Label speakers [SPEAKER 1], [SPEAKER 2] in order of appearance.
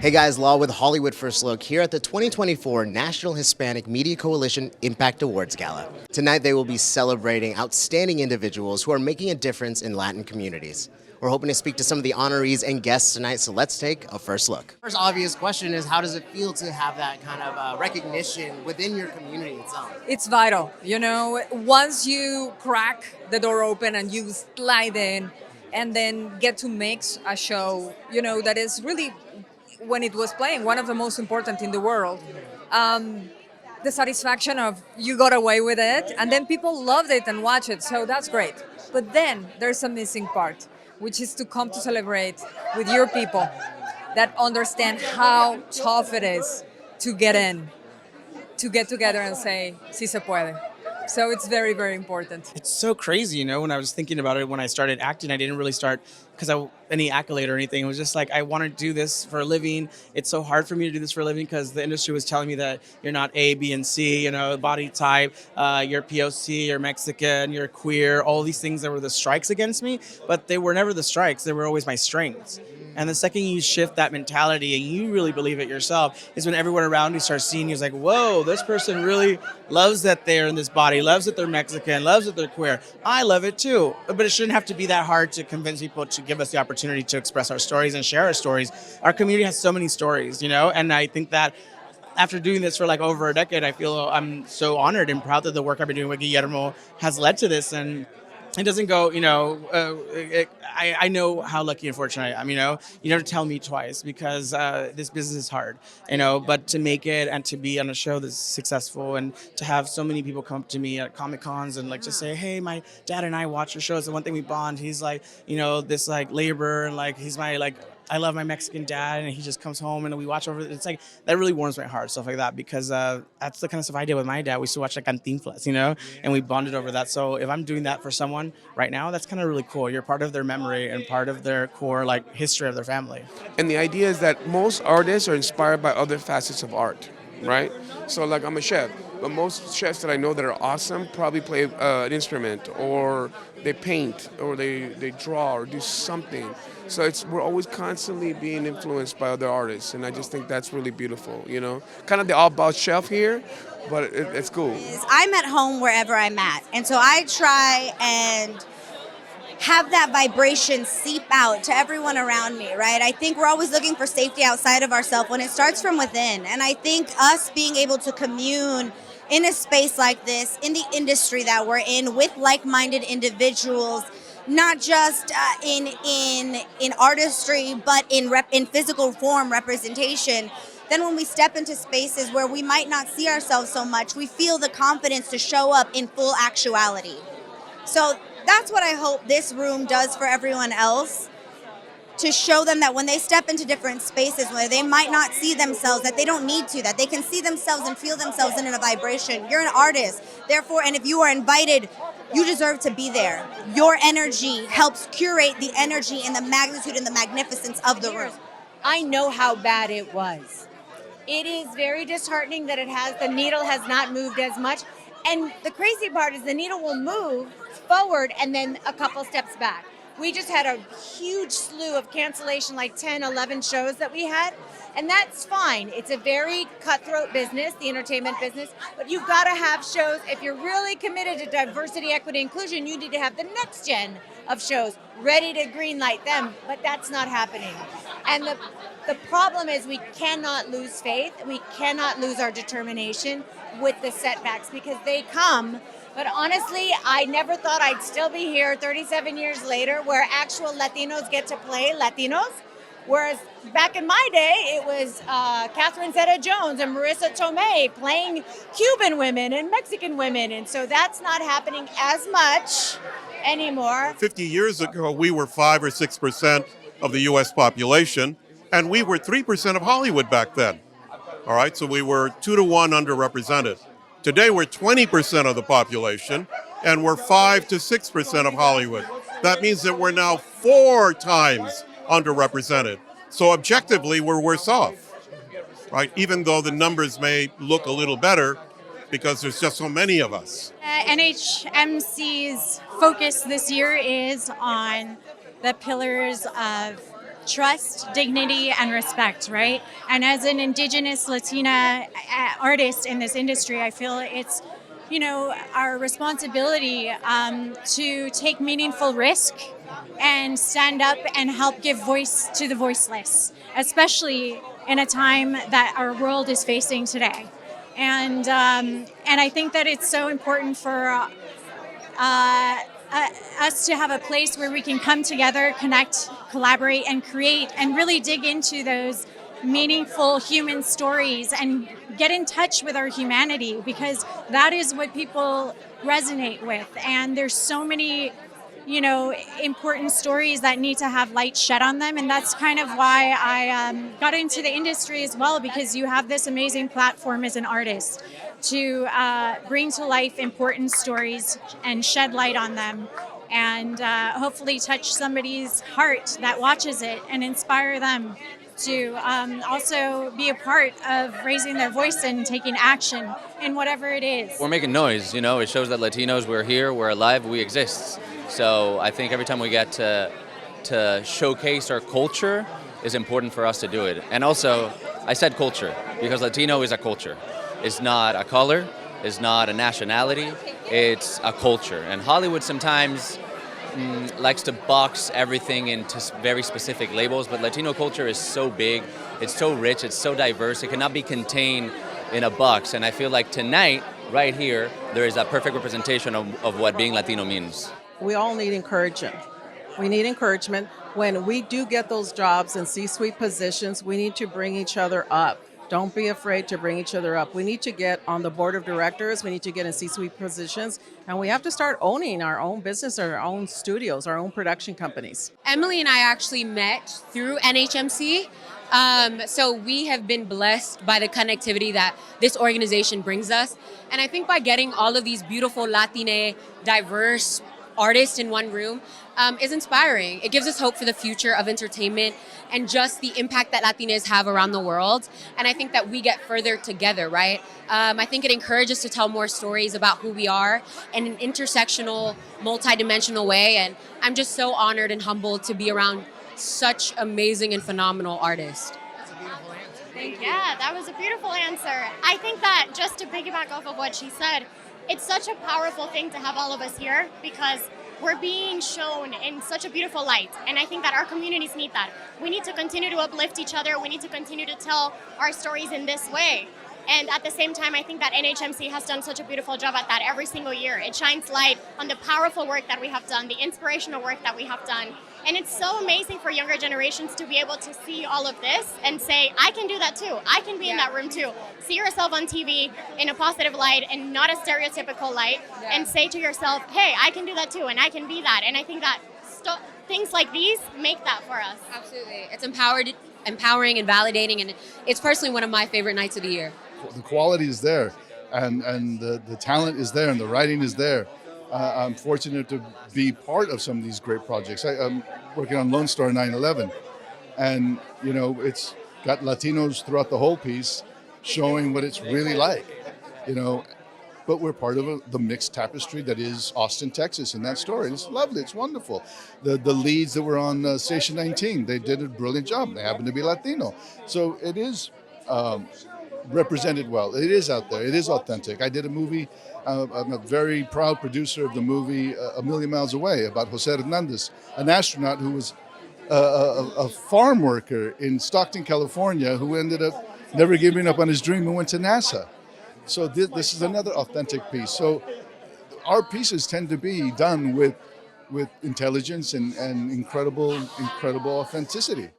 [SPEAKER 1] Hey guys, Law with Hollywood First Look here at the 2024 National Hispanic Media Coalition Impact Awards Gala. Tonight they will be celebrating outstanding individuals who are making a difference in Latin communities. We're hoping to speak to some of the honorees and guests tonight, so let's take a first look. First obvious question is, how does it feel to have that kind of recognition within your community itself?
[SPEAKER 2] It's vital. You know, once you crack the door open and you slide in and then get to mix a show, you know, that is really, when it was playing, one of the most important in the world. The satisfaction of you got away with it, and then people loved it and watched it, so that's great. But then there's a missing part, which is to come to celebrate with your people that understand how tough it is to get in, to get together and say, si se puede. So it's very, very important.
[SPEAKER 3] It's so crazy, you know, when I was thinking about it, when I started acting, I didn't really start because any accolade or anything. It was just like, I want to do this for a living. It's so hard for me to do this for a living because the industry was telling me that you're not A, B, and C, you know, body type, you're POC, you're Mexican, you're queer, all these things that were the strikes against me, but they were never the strikes. They were always my strengths. And the second you shift that mentality and you really believe it yourself is when everyone around you starts seeing you. It's like, whoa, this person really loves that they're in this body, loves that they're Mexican, loves that they're queer. I love it too. But it shouldn't have to be that hard to convince people to give us the opportunity to express our stories and share our stories. Our community has so many stories, you know, and I think that after doing this for like over a decade, I feel I'm so honored and proud that the work I've been doing with Guillermo has led to this. And it doesn't go, you know, I know how lucky and fortunate I am, you know. You never tell me twice because this business is hard, you know, but to make it and to be on a show that's successful and to have so many people come up to me at Comic Cons and like just say, hey, my dad and I watch your show. It's the one thing we bond. He's like, you know, this like laborer and like he's my like, I love my Mexican dad, and he just comes home and we watch over. It's like that really warms my heart, stuff like that, because that's the kind of stuff I did with my dad. We used to watch like Cantinflas, you know, and we bonded over that. So if I'm doing that for someone right now, that's kind of really cool. You're part of their memory and part of their core like history of their family.
[SPEAKER 4] And the idea is that most artists are inspired by other facets of art, right? So like I'm a chef, but most chefs that I know that are awesome probably play an instrument, or they paint, or they draw, or do something. So we're always constantly being influenced by other artists, and I just think that's really beautiful, you know? Kind of the all-about shelf here, but it's cool.
[SPEAKER 5] I'm at home wherever I'm at, and so I try and have that vibration seep out to everyone around me, right? I think we're always looking for safety outside of ourselves when it starts from within, and I think us being able to commune in a space like this, in the industry that we're in, with like-minded individuals, not just in artistry, but in physical form representation, then when we step into spaces where we might not see ourselves so much, we feel the confidence to show up in full actuality. So that's what I hope this room does for everyone else, to show them that when they step into different spaces where they might not see themselves, that they don't need to, that they can see themselves and feel themselves in a vibration. You're an artist, therefore, and if you are invited, you deserve to be there. Your energy helps curate the energy and the magnitude and the magnificence of the room.
[SPEAKER 6] I know how bad it was. It is very disheartening that the needle has not moved as much. And the crazy part is the needle will move forward and then a couple steps back. We just had a huge slew of cancellation, like 10, 11 shows that we had. And that's fine. It's a very cutthroat business, the entertainment business. But you've got to have shows. If you're really committed to diversity, equity, inclusion, you need to have the next gen of shows ready to greenlight them. But that's not happening. And the problem is we cannot lose faith. We cannot lose our determination with the setbacks, because they come. But honestly, I never thought I'd still be here 37 years later where actual Latinos get to play Latinos. Whereas back in my day, it was Catherine Zeta-Jones and Marissa Tomei playing Cuban women and Mexican women. And so that's not happening as much anymore.
[SPEAKER 7] 50 years ago, we were 5 or 6% of the U.S. population, and we were 3% of Hollywood back then. All right, so we were 2 to 1 underrepresented. Today, we're 20% of the population, and we're 5 to 6% of Hollywood. That means that we're now 4 times underrepresented. So objectively, we're worse off, right? Even though the numbers may look a little better because there's just so many of us.
[SPEAKER 8] NHMC's focus this year is on the pillars of trust, dignity, and respect, right? And as an Indigenous Latina artist in this industry, I feel it's, our responsibility to take meaningful risk and stand up and help give voice to the voiceless, especially in a time that our world is facing today. And I think that it's so important for us to have a place where we can come together, connect, collaborate, and create, and really dig into those meaningful human stories and get in touch with our humanity, because that is what people resonate with. And there's so many, important stories that need to have light shed on them. And that's kind of why I got into the industry as well, because you have this amazing platform as an artist to bring to life important stories and shed light on them, and hopefully touch somebody's heart that watches it and inspire them to also be a part of raising their voice and taking action in whatever it is.
[SPEAKER 9] We're making noise, it shows that Latinos, we're here, we're alive, we exist. So I think every time we get to showcase our culture is important for us to do it. And also, I said culture, because Latino is a culture. It's not a color, it's not a nationality, it's a culture. And Hollywood sometimes likes to box everything into very specific labels, but Latino culture is so big, it's so rich, it's so diverse, it cannot be contained in a box. And I feel like tonight, right here, there is a perfect representation of what being Latino means.
[SPEAKER 10] We all need encouragement. We need encouragement. When we do get those jobs in C-suite positions, we need to bring each other up. Don't be afraid to bring each other up. We need to get on the board of directors. We need to get in C-suite positions. And we have to start owning our own business, our own studios, our own production companies.
[SPEAKER 11] Emily and I actually met through NHMC. So we have been blessed by the connectivity that this organization brings us. And I think by getting all of these beautiful Latine, diverse artists in one room is inspiring. It gives us hope for the future of entertainment and just the impact that Latinas have around the world. And I think that we get further together, right? I think it encourages us to tell more stories about who we are in an intersectional, multidimensional way. And I'm just so honored and humbled to be around such amazing and phenomenal artists.
[SPEAKER 12] Yeah, that was a beautiful answer. I think that just to piggyback off of what she said, it's such a powerful thing to have all of us here, because we're being shown in such a beautiful light. And I think that our communities need that. We need to continue to uplift each other. We need to continue to tell our stories in this way. And at the same time, I think that NHMC has done such a beautiful job at that every single year. It shines light on the powerful work that we have done, the inspirational work that we have done. And it's so amazing for younger generations to be able to see all of this and say, I can do that too. I can be in that room too. See yourself on TV in a positive light and not a stereotypical light, and say to yourself, hey, I can do that too, and I can be that. And I think that things like these make that for us.
[SPEAKER 11] Absolutely. It's empowering and validating, and it's personally one of my favorite nights of the year.
[SPEAKER 13] The quality is there, and the talent is there, and the writing is there. I'm fortunate to be part of some of these great projects. I'm working on Lone Star 9/11, and it's got Latinos throughout the whole piece, showing what it's really like, But we're part of the mixed tapestry that is Austin, Texas, in that story. It's lovely. It's wonderful. The leads that were on Station 19, they did a brilliant job. They happen to be Latino, so it is represented well. It is out there. It is authentic. I did a movie. I'm a very proud producer of the movie A Million Miles Away, about Jose Hernandez, an astronaut who was a farm worker in Stockton, California, who ended up never giving up on his dream and went to NASA. So this is another authentic piece. So our pieces tend to be done with intelligence and incredible authenticity.